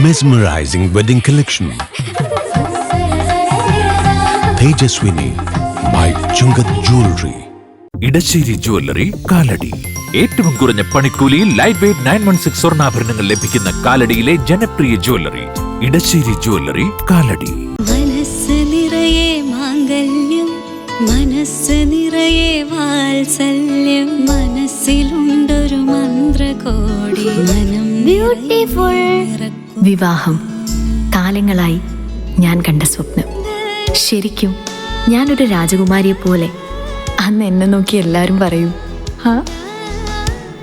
Mesmerizing wedding collection. Tejaswini by Chungat Jewelry. Edassery jewellery Kalady. ഏറ്റവും കുറഞ്ഞ പണിക്കൂലിയിൽ ലൈറ്റ് വെയ്റ്റ് 916 സ്വർണ്ണാഭരണങ്ങൾ ലഭിക്കുന്ന കാലടിയിലെ ജനപ്രിയ ജ്വല്ലറി ഇടശ്ശേരി ജ്വല്ലറി കാലടി. മനസ്സ് നിറയെ മാംഗല്യം, മനസ്സ് നിറയെ വാത്സല്യം, മനസ്സിലുണ്ടൊരു മന്ത്രകോടി, മനം ബ്യൂട്ടിഫുൾ. വിവാഹം കാലങ്ങളായി ഞാൻ കണ്ട സ്വപ്നം. ശരിക്കും ഞാനൊരു രാജകുമാരിയെ പോലെ അന്ന് എന്നെ നോക്കി എല്ലാവരും പറയും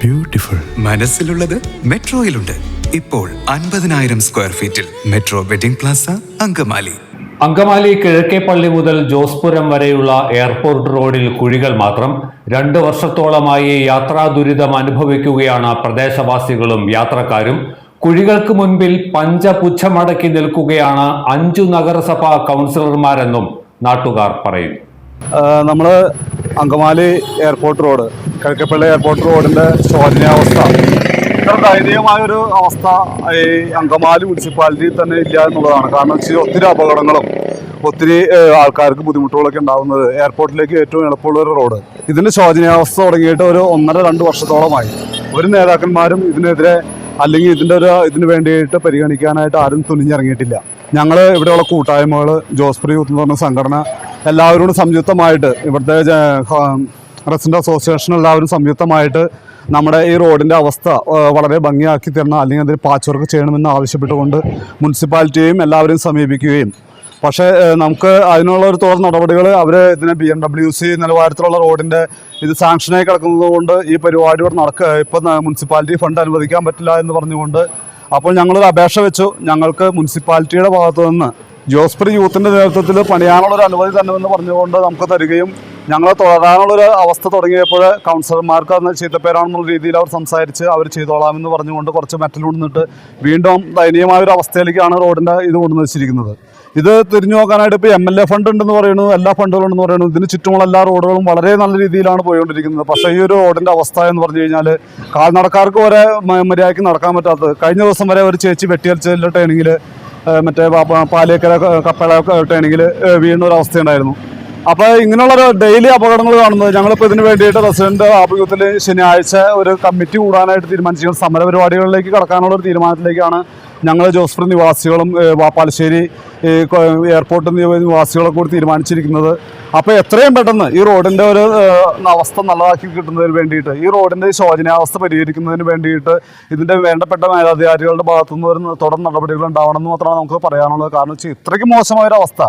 ബ്യൂട്ടിഫുൾ. മനസ്സിലുള്ളത് മെട്രോയിലുണ്ട്. ഇപ്പോൾ 50,000 സ്ക്വയർ ഫീറ്റിൽ Metro Wedding Plaza Angamaly. Angamaly Kizhakkepally മുതൽ ജോസ്പുരം വരെയുള്ള എയർപോർട്ട് റോഡിൽ കുഴികൾ മാത്രം. 2 വർഷത്തോളമായി യാത്രാ ദുരിതം അനുഭവിക്കുകയാണ് പ്രദേശവാസികളും യാത്രക്കാരും. കുഴികൾക്ക് മുൻപിൽ പഞ്ചപുച്ഛമടക്കി നിൽക്കുകയാണ് 5 നഗരസഭാ കൗൺസിലർമാരെന്നും നാട്ടുകാർ പറയുന്നു. നമ്മൾ Angamaly airport road, Kizhakkepally airport റോഡിൻ്റെ ശോചനീയാവസ്ഥ, ഇത്ര ദയനീയമായൊരു അവസ്ഥ ഈ അങ്കമാലി മുനിസിപ്പാലിറ്റിയിൽ തന്നെ ഇല്ല എന്നുള്ളതാണ്. കാരണം ഒത്തിരി അപകടങ്ങളും ഒത്തിരി ആൾക്കാർക്ക് ബുദ്ധിമുട്ടുകളൊക്കെ ഉണ്ടാകുന്നത് എയർപോർട്ടിലേക്ക് ഏറ്റവും എളുപ്പമുള്ള ഒരു റോഡ്. ഇതിൻ്റെ ശോചനീയാവസ്ഥ തുടങ്ങിയിട്ട് ഒരു 1.5-2 വർഷത്തോളമായി. ഒരു നേതാക്കന്മാരും ഇതിനെതിരെ അല്ലെങ്കിൽ ഇതിന് വേണ്ടിയിട്ട് പരിഗണിക്കാനായിട്ട് ആരും തുനിഞ്ഞിറങ്ങിയിട്ടില്ല. ഞങ്ങൾ ഇവിടെയുള്ള കൂട്ടായ്മകൾ, ജോസ്പ്രി യൂത്ത് എന്ന് പറഞ്ഞ സംഘടന എല്ലാവരോടും സംയുക്തമായിട്ട്, ഇവിടുത്തെ റെസിഡന്റ് അസോസിയേഷൻ എല്ലാവരും സംയുക്തമായിട്ട് നമ്മുടെ ഈ റോഡിൻ്റെ അവസ്ഥ വളരെ ഭംഗിയാക്കി തരണം, അല്ലെങ്കിൽ അതിന് പാച്ച് വർക്ക് ചെയ്യണമെന്ന് ആവശ്യപ്പെട്ടുകൊണ്ട് മുനിസിപ്പാലിറ്റിയെയും എല്ലാവരെയും സമീപിക്കുകയും, പക്ഷേ നമുക്ക് അതിനുള്ള ഒരു തുടർ നടപടികൾ അവർ ഇതിനെ BMWC നിലവാരത്തിലുള്ള റോഡിൻ്റെ ഇത് സാങ്ഷനായി കിടക്കുന്നത് കൊണ്ട് ഈ പരിപാടിയോട് ഇപ്പം മുനിസിപ്പാലിറ്റി ഫണ്ട് അനുവദിക്കാൻ പറ്റില്ല എന്ന് പറഞ്ഞുകൊണ്ട് അപ്പോൾ ഞങ്ങളൊരു അപേക്ഷ വെച്ചു. ഞങ്ങൾക്ക് മുനിസിപ്പാലിറ്റിയുടെ ഭാഗത്തു നിന്ന് ജോസ്പ്രി യൂത്തിൻ്റെ നേതൃത്വത്തിൽ പണിയാനുള്ളൊരു അനുമതി തന്നെയെന്ന് പറഞ്ഞുകൊണ്ട് നമുക്ക് തരികയും ഞങ്ങൾ തുടരാനുള്ളൊരു അവസ്ഥ തുടങ്ങിയപ്പോൾ കൗൺസിലർമാർക്ക് അന്ന് ചീത്തപ്പേരാണെന്നുള്ള രീതിയിൽ അവർ സംസാരിച്ച് അവർ ചെയ്തോളാമെന്ന് പറഞ്ഞുകൊണ്ട് കുറച്ച് മെറ്റൽ കൊണ്ടുവന്നിട്ട് വീണ്ടും ദയനീയമായൊരു അവസ്ഥയിലേക്കാണ് റോഡിൻ്റെ ഇത് കൊണ്ടുവന്ന് വെച്ചിരിക്കുന്നത്. ഇത് തിരിഞ്ഞു നോക്കാനായിട്ട് ഇപ്പോൾ MLA ഫണ്ട് ഉണ്ടെന്ന് പറയുന്നു, എല്ലാ ഫണ്ടുകളുണ്ടെന്ന് പറയുന്നു. ഇതിന് ചുറ്റുമുള്ള എല്ലാ റോഡുകളും വളരെ നല്ല രീതിയിലാണ് പോയിക്കൊണ്ടിരിക്കുന്നത്. പക്ഷേ ഈ ഒരു റോഡിൻ്റെ അവസ്ഥ എന്ന് പറഞ്ഞു കഴിഞ്ഞാൽ കാൽനടക്കാർക്ക് വരെ മര്യാദയ്ക്ക് നടക്കാൻ പറ്റാത്തത്. കഴിഞ്ഞ ദിവസം വരെ ഒരു ചേച്ചി വെട്ടിയൽച്ചലിൻ്റെ ട്രെയിനിങ്ങിൽ മറ്റേ പാലേക്കര കപ്പള ട്രെയിനിങ്ങിൽ വീഴുന്ന ഒരു അവസ്ഥയുണ്ടായിരുന്നു. അപ്പോൾ ഇങ്ങനെയുള്ളൊരു ഡെയിലി അപകടങ്ങൾ കാണുന്നത്. ഞങ്ങളിപ്പോൾ ഇതിന് വേണ്ടിയിട്ട് റെസിഡന്റ് ആഭിമുഖ്യത്തിൽ ശനിയാഴ്ച ഒരു കമ്മിറ്റി കൂടാനായിട്ട് തീരുമാനിച്ചിരിക്കുന്നത്. സമരപരിപാടികളിലേക്ക് കടക്കാനുള്ള ഒരു തീരുമാനത്തിലേക്കാണ് ഞങ്ങൾ ജോസ്പ്രി നിവാസികളും പാലശ്ശേരി എയർപോർട്ട് നിവാസികളൊക്കെ കൂടി തീരുമാനിച്ചിരിക്കുന്നത്. അപ്പോൾ എത്രയും പെട്ടെന്ന് ഈ റോഡിൻ്റെ ഒരു അവസ്ഥ നല്ലതാക്കി കിട്ടുന്നതിന് വേണ്ടിയിട്ട്, ഈ റോഡിൻ്റെ ശോചനീയാവസ്ഥ പരിഹരിക്കുന്നതിന് വേണ്ടിയിട്ട് ഇതിൻ്റെ വേണ്ടപ്പെട്ട മേലധികാരികളുടെ ഭാഗത്തുനിന്ന് ഒരു തുടർ നടപടികൾ ഉണ്ടാവണമെന്ന് മാത്രമാണ് നമുക്ക് പറയാനുള്ളത്. കാരണം വെച്ചാൽ ഇത്രയ്ക്ക് മോശമായൊരു അവസ്ഥ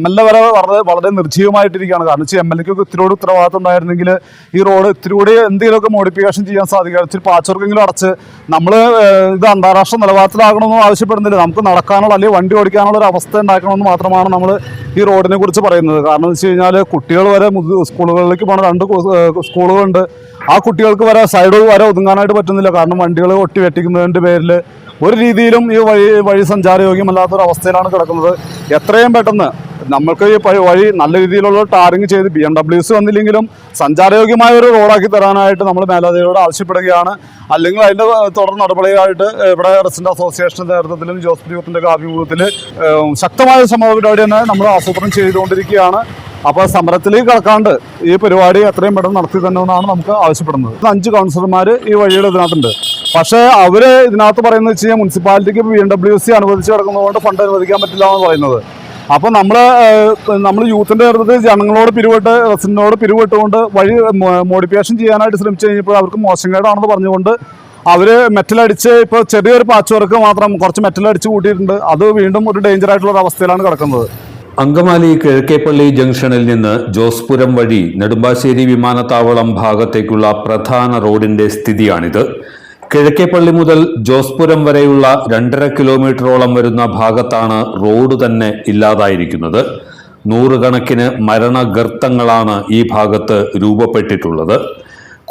MLA വരെ വളരെ നിർജ്ജീവമായിട്ടിരിക്കുകയാണ്. കാരണം വെച്ചാൽ MLAക്കൊക്കെ ഇത്തിരി ഉത്തരവാദിത്വം ഉണ്ടായിരുന്നെങ്കിൽ ഈ റോഡ് ഇത്തിരി കൂടി എന്തെങ്കിലുമൊക്കെ മോഡിഫിക്കേഷൻ ചെയ്യാൻ സാധിക്കുക. ഇച്ചിരി പാച്ചവർക്കെങ്കിലും അടച്ച് നമ്മൾ ഇത് അന്താരാഷ്ട്ര നിലവാരത്തിലാകണമെന്ന് ആവശ്യപ്പെടുന്നില്ല. നമുക്ക് നടക്കാനുള്ള അല്ലെങ്കിൽ വണ്ടി ഓടിക്കാനുള്ള ഒരു അവസ്ഥ ഉണ്ടാക്കണമെന്ന് മാത്രമാണ് നമ്മൾ ഈ റോഡിനെ കുറിച്ച് പറയുന്നത്. കാരണം എന്ന് വെച്ച് കഴിഞ്ഞാൽ കുട്ടികൾ വരെ സ്കൂളുകളിലേക്ക് പോകുന്ന 2 സ്കൂളുകളുണ്ട്. ആ കുട്ടികൾക്ക് വരെ സൈഡ് വരെ ഒതുങ്ങാനായിട്ട് പറ്റുന്നില്ല. കാരണം വണ്ടികൾ ഒട്ടി വെട്ടിക്കുന്നതിൻ്റെ പേരിൽ ഒരു രീതിയിലും ഈ വഴി സഞ്ചാരയോഗ്യമല്ലാത്തൊരവസ്ഥയിലാണ് കിടക്കുന്നത്. എത്രയും പെട്ടെന്ന് നമ്മൾക്ക് ഈ വഴി നല്ല രീതിയിലുള്ള ടാറിങ് ചെയ്ത് BMWC വന്നില്ലെങ്കിലും സഞ്ചാരയോഗ്യമായ ഒരു റോഡാക്കി തരാനായിട്ട് നമ്മൾ മേലധികാരിയോട് ആവശ്യപ്പെടുകയാണ്. അല്ലെങ്കിൽ അതിൻ്റെ തുടർ നടപടിയായിട്ട് ഇവിടെ റെസിഡന്റ് അസോസിയേഷൻ്റെ നേതൃത്വത്തിലും ജോസ്പ്രി യൂത്തിൻ്റെ ആഭിമുഖ്യത്തിൽ ശക്തമായ സമര പരിപാടി തന്നെ നമ്മൾ ആസൂത്രണം ചെയ്തുകൊണ്ടിരിക്കുകയാണ്. അപ്പോൾ സമരത്തിലേക്ക് കടക്കാണ്ട് ഈ പരിപാടി എത്രയും പെട്ടെന്ന് നടത്തി തന്നെന്നാണ് നമുക്ക് ആവശ്യപ്പെടുന്നത്. 5 കൗൺസിലർമാർ ഈ വഴിയുടെ ഇതിനകത്തുണ്ട്. പക്ഷേ അവർ ഇതിനകത്ത് പറയുന്നത് വെച്ച് കഴിഞ്ഞാൽ മുനിസിപ്പാലിറ്റിക്ക് BMWC അനുവദിച്ച് കിടക്കുന്നതുകൊണ്ട് ഫണ്ട് അനുവദിക്കാൻ പറ്റില്ല എന്ന് പറയുന്നത്. അപ്പോൾ നമ്മൾ യൂത്തിൻ്റെ നേതൃത്വത്തിൽ ജനങ്ങളോട് റെസിഡന്റിനോട് പിരിവിട്ടുകൊണ്ട് വഴി മോഡിഫിക്കേഷൻ ചെയ്യാനായിട്ട് ശ്രമിച്ചു കഴിഞ്ഞപ്പോൾ അവർക്ക് മോശം കേടാണെന്ന് പറഞ്ഞുകൊണ്ട് അവർ മെറ്റലടിച്ച് ഇപ്പോൾ ചെറിയൊരു പാച്ച് വർക്ക് മാത്രം കുറച്ച് മെറ്റലടിച്ച് കൂട്ടിയിട്ടുണ്ട്. അത് വീണ്ടും ഒരു ഡേഞ്ചർ ആയിട്ടുള്ള അവസ്ഥയിലാണ് കിടക്കുന്നത്. അങ്കമാലി കിഴക്കേപ്പള്ളി ജംഗ്ഷനിൽ നിന്ന് ജോസ്പുരം വഴി നെടുമ്പാശ്ശേരി വിമാനത്താവളം ഭാഗത്തേക്കുള്ള പ്രധാന റോഡിന്റെ സ്ഥിതിയാണിത്. കിഴക്കേപ്പള്ളി മുതൽ ജോസ്പുരം വരെയുള്ള 2.5 കിലോമീറ്ററോളം വരുന്ന ഭാഗത്താണ് റോഡ് തന്നെ ഇല്ലാതായിരിക്കുന്നത്. 100 കണക്കിന് മരണഗർത്തങ്ങളാണ് ഈ ഭാഗത്ത് രൂപപ്പെട്ടിട്ടുള്ളത്.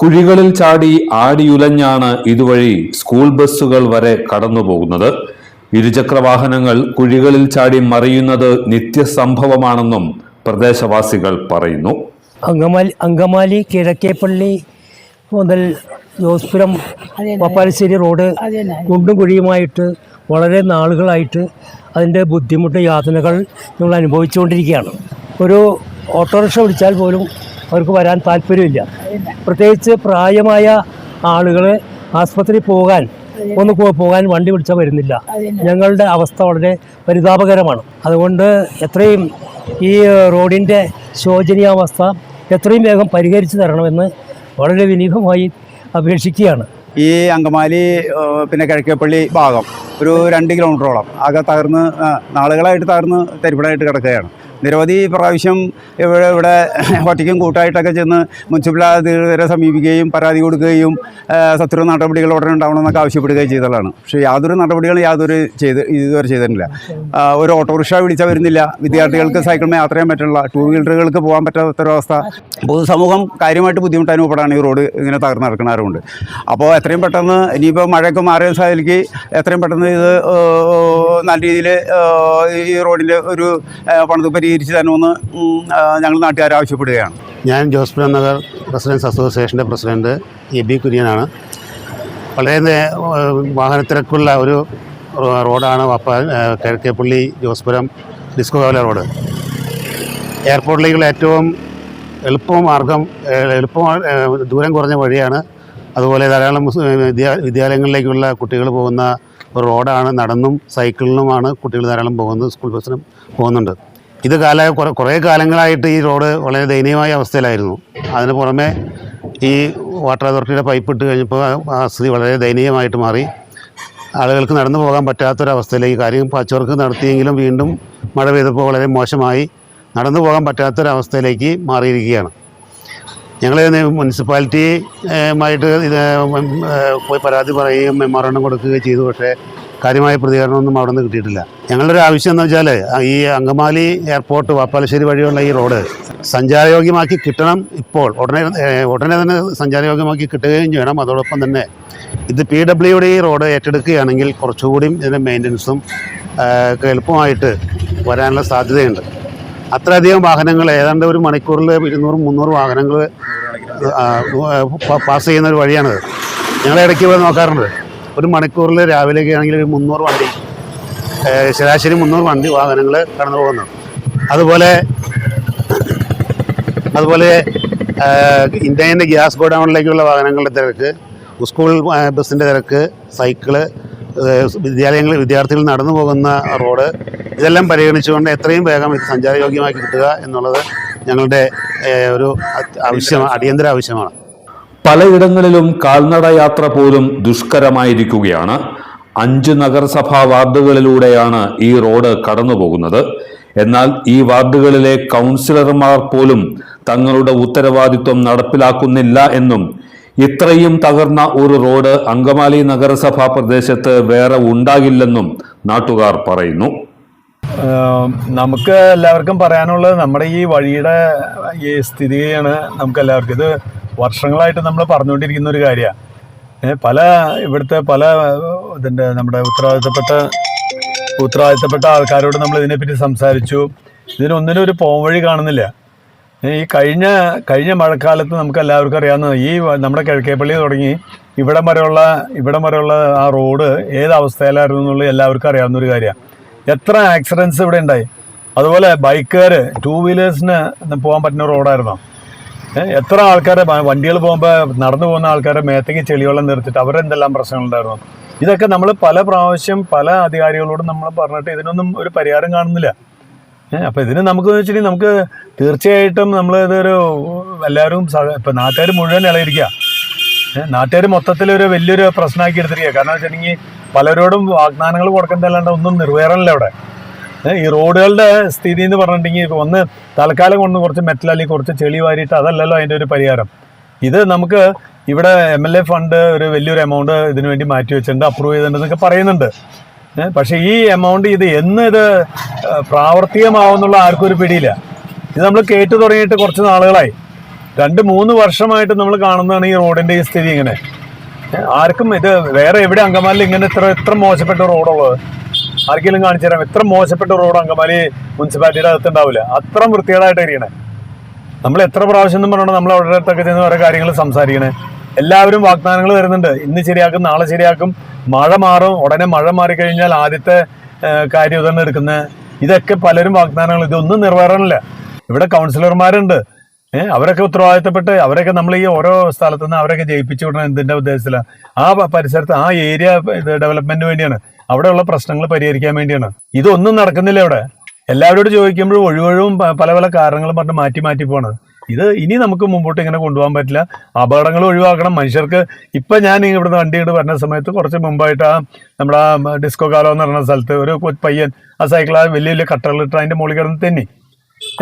കുഴികളിൽ ചാടി ആടിയുലഞ്ഞാണ് ഇതുവഴി സ്കൂൾ ബസ്സുകൾ വരെ കടന്നുപോകുന്നത്. ഇരുചക്ര വാഹനങ്ങൾ കുഴികളിൽ ചാടി മറിയുന്നത് നിത്യസംഭവമാണെന്നും പ്രദേശവാസികൾ പറയുന്നു. അങ്കമാലി കിഴക്കേപ്പള്ളി മുതൽ ജോസ്പുരം പപ്പാലശ്ശേരി റോഡ് കുണ്ടും കുഴിയുമായിട്ട് വളരെ നാളുകളായിട്ട് അതിൻ്റെ ബുദ്ധിമുട്ട് യാതനകൾ ഞങ്ങൾ അനുഭവിച്ചുകൊണ്ടിരിക്കുകയാണ്. ഒരു ഓട്ടോറിക്ഷ വിളിച്ചാൽ പോലും അവർക്ക് വരാൻ താല്പര്യമില്ല. പ്രത്യേകിച്ച് പ്രായമായ ആളുകൾ ആസ്പത്രിയിൽ പോകാൻ വണ്ടി വിളിച്ചാൽ വരുന്നില്ല. ഞങ്ങളുടെ അവസ്ഥ വളരെ പരിതാപകരമാണ്. അതുകൊണ്ട് എത്രയും ഈ റോഡിൻ്റെ ശോചനീയാവസ്ഥ എത്രയും വേഗം പരിഹരിച്ചു തരണമെന്ന് വളരെ വിനീതമായി അപേക്ഷിക്കുകയാണ്. ഈ അങ്കമാലി പിന്നെ കിഴക്കേപ്പള്ളി ഭാഗം ഒരു 2 കിലോമീറ്ററോളം ആകെ തകർന്ന് നാളുകളായിട്ട് തകർന്ന് തരിപ്പണമായിട്ട് കിടക്കുകയാണ്. നിരവധി പ്രാവശ്യം ഇവിടെ ഒറ്റയ്ക്കും കൂട്ടായിട്ടൊക്കെ ചെന്ന് മുനിസിപ്പൽ അധികൃതരെ സമീപിക്കുകയും പരാതി കൊടുക്കുകയും സത്വര നടപടികൾ ഉടനെ ഉണ്ടാവണമെന്നൊക്കെ ആവശ്യപ്പെടുകയും ചെയ്തതാണ്. പക്ഷേ യാതൊരു നടപടികളും ഇതുവരെ ചെയ്തിട്ടില്ല. ഒരു ഓട്ടോറിക്ഷ വിളിച്ചാൽ വരുന്നില്ല. വിദ്യാർത്ഥികൾക്ക് സൈക്കിളിൽ യാത്ര ചെയ്യാൻ പറ്റില്ല. 2 വീലറുകൾക്ക് പോകാൻ പറ്റാത്തൊരവസ്ഥ. പൊതുസമൂഹം കാര്യമായിട്ട് ബുദ്ധിമുട്ട് അനുഭവപ്പെടാണ് ഈ റോഡ് ഇങ്ങനെ തകർന്ന് നടക്കുന്നതുകൊണ്ട്. അപ്പോൾ എത്രയും പെട്ടെന്ന് ഇനിയിപ്പോൾ മഴയൊക്കെ മാറിയ സാഹചര്യത്തിൽ എത്രയും പെട്ടെന്ന് ഇത് നല്ല രീതിയിൽ ഈ റോഡിൻ്റെ ഒരു പണിത് പരിഹരിച്ച് തരണമെന്ന് ഞങ്ങൾ നാട്ടുകാർ ആവശ്യപ്പെടുകയാണ്. ഞാൻ ജോസ്പുരം നഗർ റെസിഡൻസ് അസോസിയേഷൻ്റെ പ്രസിഡന്റ് എ ബി കുര്യനാണ്. വളരെ വാഹനത്തിരക്കുള്ള ഒരു റോഡാണ് കിഴക്കേപ്പള്ളി ജോസ്പുരം ഡിസ്കോ കവല റോഡ്. എയർപോർട്ടിലേക്കുള്ള ഏറ്റവും ദൂരം കുറഞ്ഞ വഴിയാണ്. അതുപോലെ ധാരാളം വിദ്യാലയങ്ങളിലേക്കുള്ള കുട്ടികൾ പോകുന്ന ഒരു റോഡാണ്. നടന്നും സൈക്കിളിനുമാണ് കുട്ടികൾ ധാരാളം പോകുന്നത്. സ്കൂൾ ബസ്സിനും പോകുന്നുണ്ട്. ഇത് കുറേ കാലങ്ങളായിട്ട് ഈ റോഡ് വളരെ ദയനീയമായ അവസ്ഥയിലായിരുന്നു. അതിന് പുറമെ ഈ വാട്ടർ അതോറിറ്റിയുടെ പൈപ്പ് ഇട്ട് കഴിഞ്ഞപ്പോൾ ആ സ്ഥിതി വളരെ ദയനീയമായിട്ട് മാറി. ആളുകൾക്ക് നടന്നു പോകാൻ പറ്റാത്തൊരവസ്ഥയിലേക്ക് കാര്യം പാച്ച് വർക്ക് നടത്തിയെങ്കിലും വീണ്ടും മഴ പെയ്തപ്പോൾ വളരെ മോശമായി നടന്നു പോകാൻ പറ്റാത്തൊരവസ്ഥയിലേക്ക് മാറിയിരിക്കുകയാണ്. ഞങ്ങൾ മുനിസിപ്പാലിറ്റിയുമായിട്ട് ഇത് പോയി പരാതി പറയുകയും മെമ്മോറാണ്ടം കൊടുക്കുകയും ചെയ്തു. പക്ഷേ കാര്യമായ പ്രതികരണമൊന്നും അവിടെ നിന്ന് കിട്ടിയിട്ടില്ല. ഞങ്ങളുടെ ഒരു ആവശ്യം എന്ന് വെച്ചാൽ ഈ അങ്കമാലി എയർപോർട്ട് പാപ്പാലശ്ശേരി വഴിയുള്ള ഈ റോഡ് സഞ്ചാരയോഗ്യമാക്കി കിട്ടണം. ഇപ്പോൾ ഉടനെ തന്നെ സഞ്ചാരയോഗ്യമാക്കി കിട്ടുകയും ചെയ്യണം. അതോടൊപ്പം തന്നെ ഇത് PWD ഈ റോഡ് ഏറ്റെടുക്കുകയാണെങ്കിൽ കുറച്ചുകൂടിയും ഇതിൻ്റെ മെയിൻ്റനൻസും എളുപ്പമായിട്ട് വരാനുള്ള സാധ്യതയുണ്ട്. അത്രയധികം വാഹനങ്ങൾ ഏതാണ്ട് ഒരു മണിക്കൂറിൽ 200-300 വാഹനങ്ങൾ പാസ് ചെയ്യുന്ന ഒരു വഴിയാണിത്. ഞങ്ങളിടയ്ക്ക് പോയി നോക്കാറുണ്ട്. ഒരു മണിക്കൂറിൽ രാവിലെയൊക്കെ ആണെങ്കിൽ 300 വണ്ടി ശരാശരി 300 വാഹനങ്ങൾ കടന്നു പോകുന്നു. അതുപോലെ ഇന്ത്യൻ്റെ ഗ്യാസ് ഗോഡൗണിലേക്കുള്ള വാഹനങ്ങളുടെ തിരക്ക്, സ്കൂൾ ബസ്സിൻ്റെ തിരക്ക്, സൈക്കിള്, വിദ്യാർത്ഥികൾ നടന്നു പോകുന്ന റോഡ്, ഇതെല്ലാം പരിഗണിച്ചുകൊണ്ട് എത്രയും വേഗം ഇത് സഞ്ചാരയോഗ്യമാക്കി കിട്ടുക എന്നുള്ളത് ഞങ്ങളുടെ ഒരു അടിയന്തര ആവശ്യമാണ്. പലയിടങ്ങളിലും കാൽനട യാത്ര പോലും ദുഷ്കരമായിരിക്കുകയാണ്. 5 നഗരസഭാ വാർഡുകളിലൂടെയാണ് ഈ റോഡ് കടന്നുപോകുന്നത്. എന്നാൽ ഈ വാർഡുകളിലെ കൗൺസിലർമാർ പോലും തങ്ങളുടെ ഉത്തരവാദിത്വം നടപ്പിലാക്കുന്നില്ല എന്നും ഇത്രയും തകർന്ന ഒരു റോഡ് അങ്കമാലി നഗരസഭാ പ്രദേശത്ത് വേറെ ഉണ്ടാകില്ലെന്നും നാട്ടുകാർ പറയുന്നു. നമുക്ക് എല്ലാവർക്കും പറയാനുള്ളത് നമ്മുടെ ഈ വഴിയുടെ ഈ സ്ഥിതിയാണ് നമുക്ക് എല്ലാവർക്കും. ഇത് വർഷങ്ങളായിട്ട് നമ്മൾ പറഞ്ഞുകൊണ്ടിരിക്കുന്ന ഒരു കാര്യമാണ്. ഇവിടുത്തെ പല നമ്മുടെ ഉത്തരവാദിത്തപ്പെട്ട ആൾക്കാരോട് നമ്മൾ ഇതിനെപ്പറ്റി സംസാരിച്ചു. ഇതിനൊന്നിനും ഒരു പോംവഴി കാണുന്നില്ല. ഈ കഴിഞ്ഞ മഴക്കാലത്ത് നമുക്ക് എല്ലാവർക്കും അറിയാവുന്ന ഈ നമ്മുടെ കിഴക്കേപ്പള്ളി തുടങ്ങി ഇവിടം വരെയുള്ള ആ റോഡ് ഏത് അവസ്ഥയിലായിരുന്നു എന്നുള്ളത് എല്ലാവർക്കും അറിയാവുന്ന ഒരു കാര്യമാണ്. എത്ര ആക്സിഡൻസ് ഇവിടെ ഉണ്ടായി. അതുപോലെ ബൈക്കുകാർ 2 വീലേഴ്സിന് പോകാൻ പറ്റുന്ന റോഡായിരുന്നോ? എത്ര ആൾക്കാരെ വണ്ടികൾ പോകുമ്പോൾ നടന്നു പോകുന്ന ആൾക്കാരെ മേത്തേക്ക് ചെളിവെള്ളം നിർത്തിയിട്ട് അവരെന്തെല്ലാം പ്രശ്നങ്ങളുണ്ടായിരുന്നു. ഇതൊക്കെ നമ്മൾ പല പ്രാവശ്യം പല അധികാരികളോടും നമ്മൾ പറഞ്ഞിട്ട് ഇതിനൊന്നും ഒരു പരിഹാരം കാണുന്നില്ല. അപ്പോൾ ഇതിന് നമുക്ക് വെച്ചിട്ടുണ്ടെങ്കിൽ നമുക്ക് തീർച്ചയായിട്ടും നമ്മളിതൊരു എല്ലാവരും ഇപ്പം നാട്ടുകാർ മുഴുവൻ ഇളയിരിക്കുക. നാട്ടുകാർ മൊത്തത്തിലൊരു വലിയൊരു പ്രശ്നമാക്കി എടുത്തിരിക്കുക. കാരണം വെച്ചിട്ടുണ്ടെങ്കിൽ പലരോടും വാഗ്ദാനങ്ങൾ കൊടുക്കേണ്ടതല്ലാണ്ട് ഒന്നും നിറവേറണില്ല അവിടെ. ഈ റോഡുകളുടെ സ്ഥിതി എന്ന് പറഞ്ഞിട്ടുണ്ടെങ്കിൽ ഒന്ന് തൽക്കാലം കൊണ്ട് കുറച്ച് മെറ്റൽ അല്ലെങ്കിൽ കുറച്ച് ചെളി വാരിയിട്ട് അതല്ലല്ലോ അതിൻ്റെ ഒരു പരിഹാരം. ഇത് നമുക്ക് ഇവിടെ MLA ഫണ്ട് ഒരു വലിയൊരു എമൗണ്ട് ഇതിനു വേണ്ടി മാറ്റി വെച്ചിട്ടുണ്ട്, അപ്രൂവ് ചെയ്തിട്ടുണ്ടെന്നൊക്കെ പറയുന്നുണ്ട്. പക്ഷേ ഈ എമൗണ്ട് ഇത് പ്രാവർത്തികമാവുന്നുള്ള ആർക്കും ഒരു പിടിയില്ല. ഇത് നമ്മൾ കേട്ടു തുടങ്ങിയിട്ട് കുറച്ച് നാളുകളായി. 2-3 വർഷമായിട്ട് നമ്മൾ കാണുന്നതാണ് ഈ റോഡിൻ്റെ ഈ സ്ഥിതി ഇങ്ങനെ. ആർക്കും ഇത് വേറെ എവിടെ അങ്കമാലിൽ ഇങ്ങനെ ഇത്ര മോശപ്പെട്ട റോഡുള്ളത്? ആർക്കെങ്കിലും കാണിച്ചു തരാം എത്ര മോശപ്പെട്ട റോഡ് അങ്കമാലി മുനിസിപ്പാലിറ്റിയുടെ അകത്തുണ്ടാവില്ല. അത്ര വൃത്തികേടായിട്ട് ഇരിക്കണേ. നമ്മൾ എത്ര പ്രാവശ്യം എന്നും പറഞ്ഞാൽ നമ്മൾ അവരുടെ അടുത്തൊക്കെ ചെന്ന് ഓരോ കാര്യങ്ങൾ സംസാരിക്കണേ. എല്ലാവരും വാഗ്ദാനങ്ങൾ വരുന്നുണ്ട്, ഇന്ന് ശരിയാക്കും, നാളെ ശരിയാക്കും, മഴ മാറും, ഉടനെ മഴ മാറിക്കഴിഞ്ഞാൽ ആദ്യത്തെ കാര്യം ഇതാണ് എടുക്കുന്നത്. ഇതൊക്കെ പലരും വാഗ്ദാനങ്ങൾ, ഇതൊന്നും നിറവേറാനില്ല. ഇവിടെ കൗൺസിലർമാരുണ്ട്, അവരൊക്കെ ഉത്തരവാദിത്തപ്പെട്ട് അവരൊക്കെ നമ്മൾ ഈ ഓരോ സ്ഥലത്തു നിന്ന് അവരൊക്കെ ജയിപ്പിച്ചു വിടണം. എന്തിന്റെ ഉദ്ദേശത്തിലാണ്? ആ പരിസരത്ത് ആ ഏരിയ ഡെവലപ്മെന്റിന് വേണ്ടിയാണ്, അവിടെയുള്ള പ്രശ്നങ്ങൾ പരിഹരിക്കാൻ വേണ്ടിയാണ്. ഇതൊന്നും നടക്കുന്നില്ല ഇവിടെ. എല്ലാവരോട് ചോദിക്കുമ്പോഴും ഒഴിവൊഴിവും പല പല കാരണങ്ങളും പറഞ്ഞ് മാറ്റി പോണത്. ഇത് ഇനി നമുക്ക് മുമ്പോട്ട് ഇങ്ങനെ കൊണ്ടുപോകാൻ പറ്റില്ല. അപകടങ്ങൾ ഒഴിവാക്കണം. മനുഷ്യർക്ക് ഇപ്പം ഞാൻ ഇവിടുന്ന് വണ്ടിയിട്ട് വരുന്ന സമയത്ത് കുറച്ച് മുമ്പായിട്ട് നമ്മുടെ ഡിസ്കോ കാലം എന്ന് പറയുന്ന സ്ഥലത്ത് ഒരു പയ്യൻ ആ സൈക്കിൾ ആ വലിയ വലിയ കട്ടറിലിട്ട് അതിൻ്റെ മുകളിൽ കിടന്ന് തെന്നി.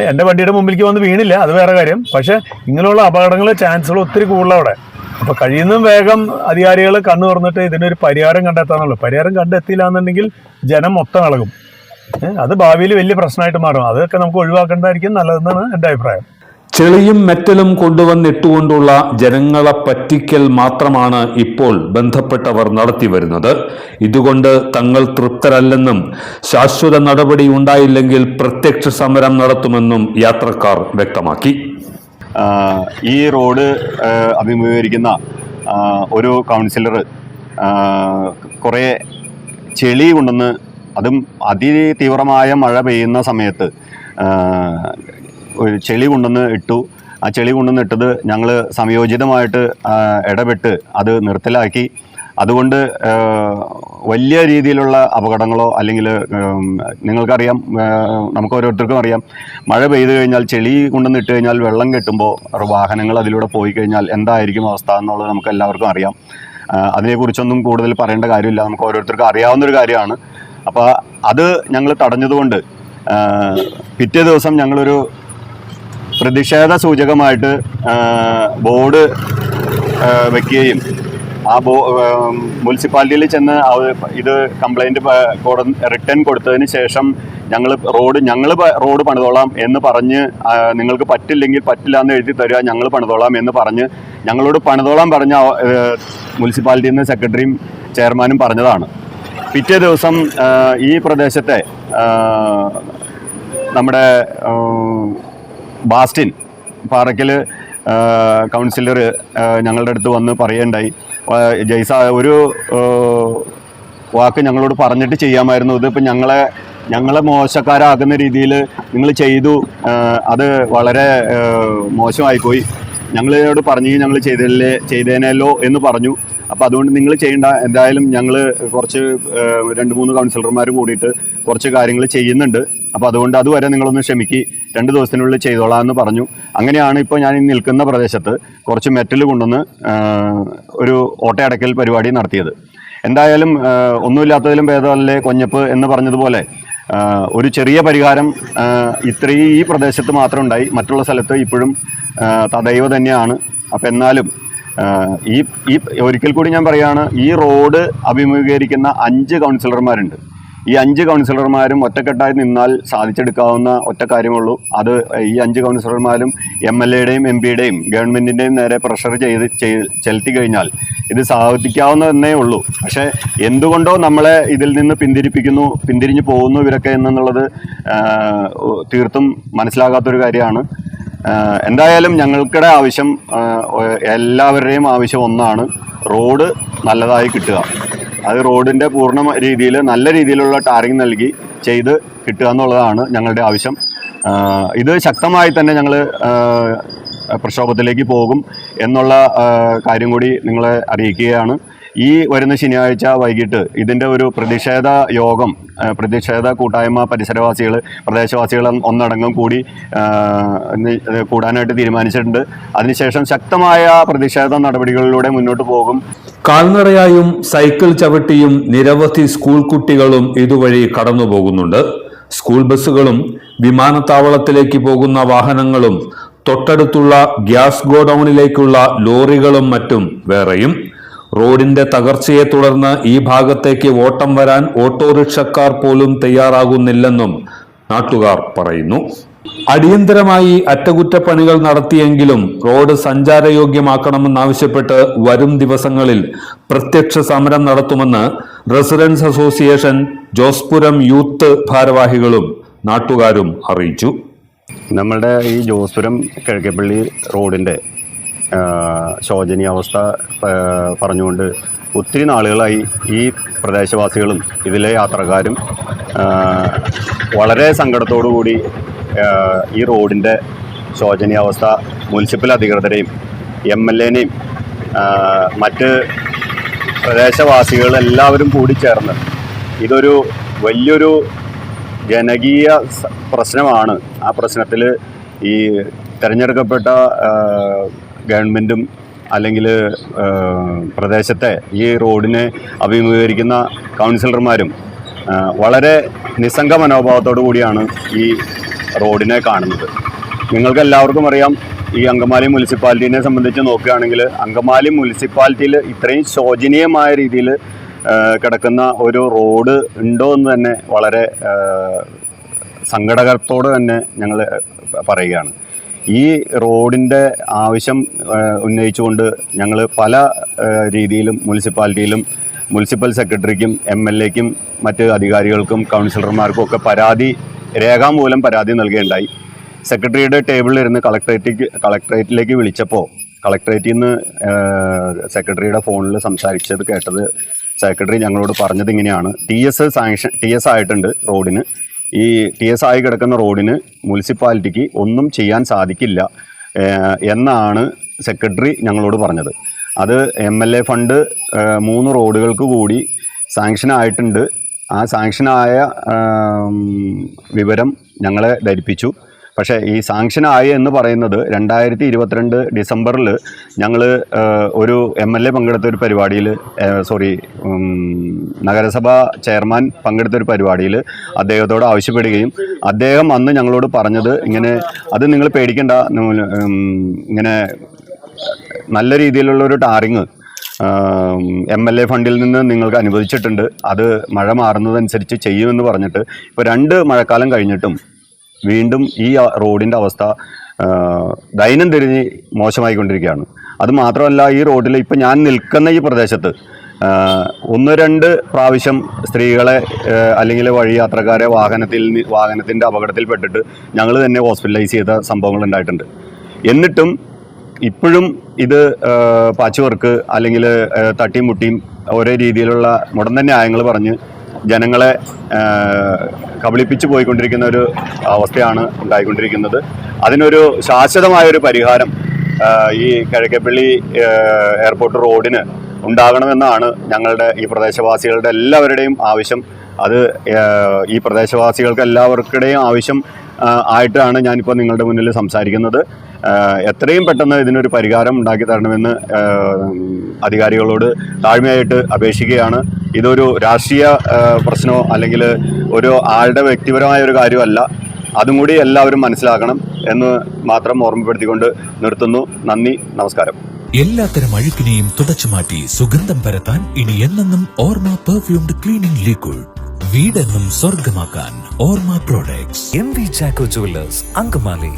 എൻ്റെ വണ്ടിയുടെ മുമ്പിലേക്ക് വന്ന് വീണില്ല, അത് വേറെ കാര്യം. പക്ഷെ ഇങ്ങനെയുള്ള അപകടങ്ങൾ ചാൻസുകൾ ഒത്തിരി കൂടുതലാണ് അവിടെ. അപ്പോൾ കഴിയുന്നതും വേഗം അധികാരികൾ കണ്ണു തുറന്നിട്ട് ഇതിനൊരു പരിഹാരം കണ്ടെത്താന്നുള്ളൂ. പരിഹാരം കണ്ടെത്തിയില്ല എന്നുണ്ടെങ്കിൽ ജനം മൊത്തം ഇളകും. അത് ഭാവിയിൽ വലിയ പ്രശ്നമായിട്ട് മാറും. അതൊക്കെ നമുക്ക് ഒഴിവാക്കേണ്ടതായിരിക്കും നല്ലതെന്നാണ് എൻ്റെ അഭിപ്രായം. ചെളിയും മെറ്റലും കൊണ്ടുവന്നിട്ടുകൊണ്ടുള്ള ജനങ്ങളെ പറ്റിക്കൽ മാത്രമാണ് ഇപ്പോൾ ബന്ധപ്പെട്ടവർ നടത്തി വരുന്നത്. ഇതുകൊണ്ട് തങ്ങൾ തൃപ്തരല്ലെന്നും ശാശ്വത നടപടി ഉണ്ടായില്ലെങ്കിൽ പ്രത്യക്ഷ സമരം നടത്തുമെന്നും യാത്രക്കാർ വ്യക്തമാക്കി. ഈ റോഡ് അഭിമുഖീകരിക്കുന്ന ഒരു കൗൺസിലർ കുറേ ചെളി കൊണ്ടുവന്ന്, അതും അതിതീവ്രമായ മഴ പെയ്യുന്ന സമയത്ത് ഒരു ചെളി കൊണ്ടുവന്ന് ഇട്ടു. ആ ചെളി കൊണ്ടുവന്ന് ഇട്ടത് ഞങ്ങൾ സംയോജിതമായിട്ട് ഇടപെട്ട് അത് നിർത്തലാക്കി. അതുകൊണ്ട് വലിയ രീതിയിലുള്ള അപകടങ്ങളോ അല്ലെങ്കിൽ നിങ്ങൾക്കറിയാം, നമുക്ക് ഓരോരുത്തർക്കും അറിയാം, മഴ പെയ്തു കഴിഞ്ഞാൽ ചെളി കൊണ്ടുവന്ന് ഇട്ട് കഴിഞ്ഞാൽ വെള്ളം കെട്ടുമ്പോൾ വാഹനങ്ങൾ അതിലൂടെ പോയി കഴിഞ്ഞാൽ എന്തായിരിക്കും അവസ്ഥ എന്നുള്ളത് നമുക്ക് എല്ലാവർക്കും അറിയാം. അതിനെക്കുറിച്ചൊന്നും കൂടുതൽ പറയേണ്ട കാര്യമില്ല, നമുക്ക് ഓരോരുത്തർക്കും അറിയാവുന്നൊരു കാര്യമാണ്. അപ്പോൾ അത് ഞങ്ങൾ തടഞ്ഞതുകൊണ്ട് പിറ്റേ ദിവസം ഞങ്ങളൊരു പ്രതിഷേധ സൂചകമായിട്ട് ബോർഡ് വയ്ക്കുകയും ആ മുനിസിപ്പാലിറ്റിയിൽ ചെന്ന് ഇത് കംപ്ലൈൻറ്റ് റിട്ടേൺ കൊടുത്തതിന് ശേഷം ഞങ്ങൾ റോഡ് പണിതോളാം എന്ന് പറഞ്ഞ്, നിങ്ങൾക്ക് പറ്റില്ലെങ്കിൽ പറ്റില്ല എന്ന് എഴുതി തരിക, ഞങ്ങൾ പണിതോളാം എന്ന് പറഞ്ഞ് ഞങ്ങളോട് പണിതോളാൻ പറഞ്ഞ മുനിസിപ്പാലിറ്റിയിൽ നിന്ന് സെക്രട്ടറിയും ചെയർമാനും പറഞ്ഞതാണ്. പിറ്റേ ദിവസം ഈ പ്രദേശത്തെ നമ്മുടെ ബാസ്റ്റിൻ പാറയ്ക്കൽ കൗൺസിലർ ഞങ്ങളുടെ അടുത്ത് വന്ന് പറയുകയുണ്ടായി, ജയ്സ ഒരു വാക്ക് ഞങ്ങളോട് പറഞ്ഞിട്ട് ചെയ്യാമായിരുന്നു, ഇതിപ്പോൾ ഞങ്ങളെ മോശക്കാരാകുന്ന രീതിയിൽ നിങ്ങൾ ചെയ്തു, അത് വളരെ മോശമായിപ്പോയി, ഞങ്ങളോട് പറഞ്ഞു ഞങ്ങൾ ചെയ്തേനല്ലോ എന്ന് പറഞ്ഞു. അപ്പോൾ അതുകൊണ്ട് നിങ്ങൾ ചെയ്യേണ്ട, എന്തായാലും ഞങ്ങൾ കുറച്ച് 2-3 കൗൺസിലർമാർ കൂടിയിട്ട് കുറച്ച് കാര്യങ്ങൾ ചെയ്യുന്നുണ്ട്, അപ്പോൾ അതുകൊണ്ട് അതുവരെ നിങ്ങളൊന്ന് ക്ഷമിക്ക്, 2 ദിവസത്തിനുള്ളിൽ ചെയ്തോളാം എന്ന് പറഞ്ഞു. അങ്ങനെയാണ് ഇപ്പോൾ ഞാൻ നിൽക്കുന്ന പ്രദേശത്ത് കുറച്ച് മെറ്റൽ കൊണ്ടുവന്ന് ഒരു ഓട്ടയടക്കൽ പരിപാടി നടത്തിയത്. എന്തായാലും ഒന്നുമില്ലാത്തതിലും ഭേദമല്ലേ കൊഞ്ഞപ്പ് എന്ന് പറഞ്ഞതുപോലെ ഒരു ചെറിയ പരിഹാരം ഈ പ്രദേശത്ത് മാത്രം ഉണ്ടായി, മറ്റുള്ള സ്ഥലത്ത് ഇപ്പോഴും തദൈവ തന്നെയാണ്. അപ്പം എന്നാലും ഈ ഒരിക്കൽ കൂടി ഞാൻ പറയുകയാണ്, ഈ റോഡ് അഭിമുഖീകരിക്കുന്ന 5 കൗൺസിലർമാരുണ്ട്. ഈ 5 കൗൺസിലർമാരും ഒറ്റക്കെട്ടായി നിന്നാൽ സാധിച്ചെടുക്കാവുന്ന ഒറ്റ കാര്യമുള്ളൂ. അത് ഈ 5 കൗൺസിലർമാരും MLA-യുടെയും MP-യുടെയും ഗവൺമെൻറ്റിൻ്റെയും നേരെ പ്രഷർ ചെലുത്തി കഴിഞ്ഞാൽ ഇത് സാധിക്കാവുന്നതന്നേ ഉള്ളൂ. പക്ഷേ എന്തുകൊണ്ടോ നമ്മളെ ഇതിൽ നിന്ന് പിന്തിരിഞ്ഞു പോകുന്നു ഇവരൊക്കെ എന്നുള്ളത് തീർത്തും മനസ്സിലാകാത്തൊരു കാര്യമാണ്. എന്തായാലും ഞങ്ങൾക്കിടെ ആവശ്യം, എല്ലാവരുടെയും ആവശ്യം ഒന്നാണ്, റോഡ് നല്ലതായി കിട്ടുക. അത് റോഡിൻ്റെ പൂർണ്ണ രീതിയിൽ നല്ല രീതിയിലുള്ള ടാറിങ് നൽകി ചെയ്ത് കിട്ടുക എന്നുള്ളതാണ് ഞങ്ങളുടെ ആവശ്യം. ഇത് ശക്തമായി തന്നെ ഞങ്ങൾ പ്രക്ഷോഭത്തിലേക്ക് പോകും എന്നുള്ള കാര്യം കൂടി നിങ്ങളെ അറിയിക്കുകയാണ്. ഈ വരുന്ന ശനിയാഴ്ച വൈകിട്ട് ഇതിൻ്റെ ഒരു പ്രതിഷേധ യോഗം, പ്രതിഷേധ കൂട്ടായ്മ പ്രദേശവാസികൾ ഒന്നടങ്കം കൂടാനായിട്ട് തീരുമാനിച്ചിട്ടുണ്ട്. അതിനുശേഷം ശക്തമായ പ്രതിഷേധ നടപടികളിലൂടെ മുന്നോട്ട് പോകും. കാൽനടയായും സൈക്കിൾ ചവിട്ടിയും നിരവധി സ്കൂൾ കുട്ടികളും ഇതുവഴി കടന്നു പോകുന്നുണ്ട്. സ്കൂൾ ബസ്സുകളും വിമാനത്താവളത്തിലേക്ക് പോകുന്ന വാഹനങ്ങളും തൊട്ടടുത്തുള്ള ഗ്യാസ് ഗോഡൌണിലേക്കുള്ള ലോറികളും മറ്റും വേറെയും. റോഡിന്റെ തകർച്ചയെ തുടർന്ന് ഈ ഭാഗത്തേക്ക് ഓട്ടം വരാൻ ഓട്ടോറിക്ഷക്കാർ പോലും തയ്യാറാകുന്നില്ലെന്നും നാട്ടുകാർ പറയുന്നു. അടിയന്തരമായി അറ്റകുറ്റപ്പണികൾ നടത്തിയെങ്കിലും റോഡ് സഞ്ചാരയോഗ്യമാക്കണമെന്നാവശ്യപ്പെട്ട് വരും ദിവസങ്ങളിൽ പ്രത്യക്ഷ സമരം നടത്തുമെന്ന് റെസിഡൻസ് അസോസിയേഷൻ ജോസ്പുരം യൂത്ത് ഭാരവാഹികളും നാട്ടുകാരും അറിയിച്ചു. നമ്മളുടെ ഈ ജോസ്പുരം കിഴക്കേപ്പള്ളി റോഡിൻ്റെ ശോചനീയാവസ്ഥ പറഞ്ഞുകൊണ്ട് ഒത്തിരി നാളുകളായി ഈ പ്രദേശവാസികളും ഇതിലെ യാത്രക്കാരും വളരെ സങ്കടത്തോടു കൂടി ഈ റോഡിൻ്റെ ശോചനീയാവസ്ഥ മുനിസിപ്പൽ അധികൃതരെയും MLA-നെയും മറ്റ് പ്രദേശവാസികളെല്ലാവരും കൂടി ചേർന്ന് ഇതൊരു വലിയൊരു ജനകീയ പ്രശ്നമാണ്. ആ പ്രശ്നത്തിൽ ഈ തിരഞ്ഞെടുക്കപ്പെട്ട ഗവൺമെൻറ്റും അല്ലെങ്കിൽ പ്രദേശത്തെ ഈ റോഡിനെ അഭിമുഖീകരിക്കുന്ന കൗൺസിലർമാരും വളരെ നിസ്സംഗ മനോഭാവത്തോടു കൂടിയാണ് ഈ റോഡിനെ കാണുന്നത്. നിങ്ങൾക്ക് എല്ലാവർക്കും അറിയാം, ഈ അങ്കമാലി മുനിസിപ്പാലിറ്റീനെ സംബന്ധിച്ച് നോക്കുകയാണെങ്കിൽ അങ്കമാലി മുനിസിപ്പാലിറ്റിയിൽ ഇത്രയും ശോചനീയമായ രീതിയിൽ കിടക്കുന്ന ഒരു റോഡ് ഉണ്ടോ എന്ന് തന്നെ വളരെ സങ്കടകരത്തോടെ തന്നെ ഞങ്ങൾ പറയുകയാണ്. ഈ റോഡിൻ്റെ ആവശ്യം ഉന്നയിച്ചുകൊണ്ട് ഞങ്ങൾ പല രീതിയിലും മുനിസിപ്പാലിറ്റിയിലും മുനിസിപ്പൽ സെക്രട്ടറിക്കും MLA-ക്കും മറ്റ് അധികാരികൾക്കും കൗൺസിലർമാർക്കും ഒക്കെ രേഖാമൂലം പരാതി നൽകുകയുണ്ടായി. സെക്രട്ടറിയുടെ ടേബിളിലിരുന്ന് കളക്ടറേറ്റിലേക്ക് വിളിച്ചപ്പോൾ കളക്ടറേറ്റിൽ നിന്ന് സെക്രട്ടറിയുടെ ഫോണിൽ സംസാരിച്ചത് കേട്ടത് സെക്രട്ടറി ഞങ്ങളോട് പറഞ്ഞത് ഇങ്ങനെയാണ്: TS ആയിട്ടുണ്ട് റോഡിന്. ഈ TS ആയി കിടക്കുന്ന റോഡിന് മുനിസിപ്പാലിറ്റിക്ക് ഒന്നും ചെയ്യാൻ സാധിക്കില്ല എന്നാണ് സെക്രട്ടറി ഞങ്ങളോട് പറഞ്ഞത്. അത് MLA ഫണ്ട് 3 റോഡുകൾക്ക് കൂടി സാങ്ഷനായിട്ടുണ്ട്. ആ സാങ്ഷനായ വിവരം ഞങ്ങളെ ധരിപ്പിച്ചു. പക്ഷേ ഈ സാങ്ഷനായി എന്ന് പറയുന്നത് 2022 ഡിസംബറിൽ ഞങ്ങൾ ഒരു MLA പങ്കെടുത്ത ഒരു പരിപാടിയിൽ നഗരസഭാ ചെയർമാൻ പങ്കെടുത്ത ഒരു പരിപാടിയിൽ അദ്ദേഹത്തോട് ആവശ്യപ്പെടുകയും അദ്ദേഹം അന്ന് ഞങ്ങളോട് പറഞ്ഞത് ഇങ്ങനെ, അത് നിങ്ങൾ പേടിക്കണ്ട, ഇങ്ങനെ നല്ല രീതിയിലുള്ളൊരു ടാറിങ് MLA ഫണ്ടിൽ നിന്ന് നിങ്ങൾക്ക് അനുവദിച്ചിട്ടുണ്ട്, അത് മഴ മാറുന്നതനുസരിച്ച് ചെയ്യുമെന്ന് പറഞ്ഞിട്ട് ഇപ്പോൾ 2 മഴക്കാലം കഴിഞ്ഞിട്ടും വീണ്ടും ഈ റോഡിൻ്റെ അവസ്ഥ ദൈനംദിന മോശമായിക്കൊണ്ടിരിക്കുകയാണ്. അതുമാത്രമല്ല, ഈ റോഡിൽ ഇപ്പം ഞാൻ നിൽക്കുന്ന ഈ പ്രദേശത്ത് 1-2 പ്രാവശ്യം സ്ത്രീകളെ അല്ലെങ്കിൽ വഴി യാത്രക്കാരെ വാഹനത്തിൻ്റെ അപകടത്തിൽപ്പെട്ടിട്ട് ഞങ്ങൾ തന്നെ ഹോസ്പിറ്റലൈസ് ചെയ്ത സംഭവങ്ങൾ ഉണ്ടായിട്ടുണ്ട്. എന്നിട്ടും ഇപ്പോഴും ഇത് പാച്ച് വർക്ക് അല്ലെങ്കിൽ തട്ടിയും മുട്ടിയും ഓരോ രീതിയിലുള്ള മുടന്ത ന്യായങ്ങൾ പറഞ്ഞ് ജനങ്ങളെ കബളിപ്പിച്ച് പോയിക്കൊണ്ടിരിക്കുന്ന ഒരു അവസ്ഥയാണ് ഉണ്ടായിക്കൊണ്ടിരിക്കുന്നത്. അതിനൊരു ശാശ്വതമായൊരു പരിഹാരം ഈ കിഴക്കേപ്പള്ളി എയർപോർട്ട് റോഡിന് ഉണ്ടാകണമെന്നാണ് ഞങ്ങളുടെ ഈ പ്രദേശവാസികളുടെ എല്ലാവരുടെയും ആവശ്യം. അത് ഈ പ്രദേശവാസികൾക്ക് എല്ലാവർക്കുടെയും ആവശ്യം ആയിട്ടാണ് ഞാനിപ്പോൾ നിങ്ങളുടെ മുന്നിൽ സംസാരിക്കുന്നത്. എത്രയും പെട്ടെന്ന് ഇതിനൊരു പരിഹാരം ഉണ്ടാക്കി തരണമെന്ന് അധികാരികളോട് താഴ്മയായിട്ട് അപേക്ഷിക്കുകയാണ്. ഇതൊരു രാഷ്ട്രീയ പ്രശ്നമോ അല്ലെങ്കിൽ ഒരു ആളുടെ വ്യക്തിപരമായ ഒരു കാര്യമല്ല, അതും കൂടി എല്ലാവരും മനസ്സിലാക്കണം എന്ന് മാത്രം ഓർമ്മപ്പെടുത്തിക്കൊണ്ട് നിർത്തുന്നു. നന്ദി, നമസ്കാരം. എല്ലാത്തരം അഴുക്കിനെയും തുടച്ചുമാറ്റി സുഗന്ധം പരത്താൻ ഇനി എന്നെന്നും ഓർമ്മ പെർഫ്യൂംഡ് ക്ലീനിംഗ് ലിക്വിഡ്. വീടെന്നും സ്വർഗമാക്കാൻ ഓർമ്മ products. MV Chacko jewellers, Angamaly.